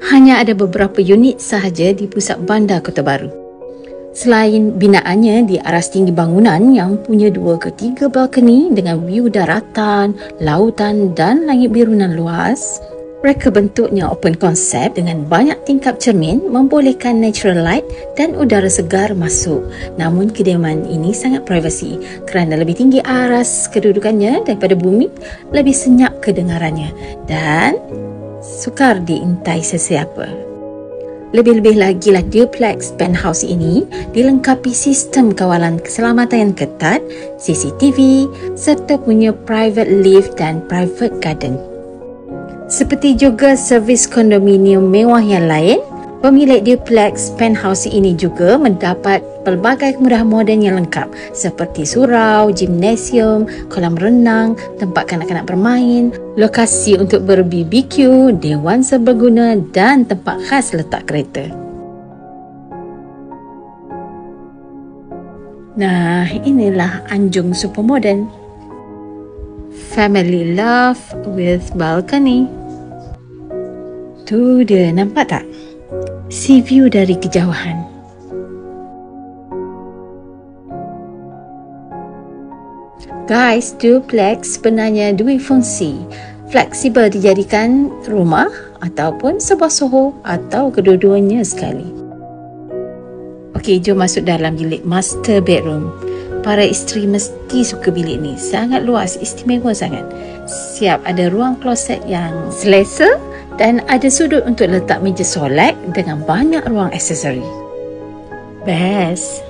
Hanya ada beberapa unit sahaja di pusat bandar Kota Baru. Selain binaannya di aras tinggi bangunan yang punya 2 ke 3 balkoni dengan view daratan, lautan dan langit biru nan luas, reka bentuknya open concept dengan banyak tingkap cermin membolehkan natural light dan udara segar masuk. Namun kediaman ini sangat privasi kerana lebih tinggi aras kedudukannya daripada bumi, lebih senyap kedengarannya dan sukar diintai sesiapa. Lebih-lebih lagi lah duplex penthouse ini dilengkapi sistem kawalan keselamatan yang ketat, CCTV serta punya private lift dan private garden. Seperti juga servis kondominium mewah yang lain, pemilik duplex penthouse ini juga mendapat pelbagai kemudahan moden yang lengkap seperti surau, gimnasium, kolam renang, tempat kanak-kanak bermain, lokasi untuk ber-BBQ, dewan serbaguna dan tempat khas letak kereta. Nah, inilah Anjung Supermodern. Family love with balcony. Tu dia, nampak tak? Sea view dari kejauhan. Guys, duplex sebenarnya dua fungsi. Fleksibel dijadikan rumah ataupun sebuah soho atau kedua-duanya sekali. Okey, jom masuk dalam bilik master bedroom. Para isteri mesti suka bilik ni. Sangat luas, istimewa sangat. Siap ada ruang kloset yang selesa dan ada sudut untuk letak meja solat dengan banyak ruang aksesori. Best.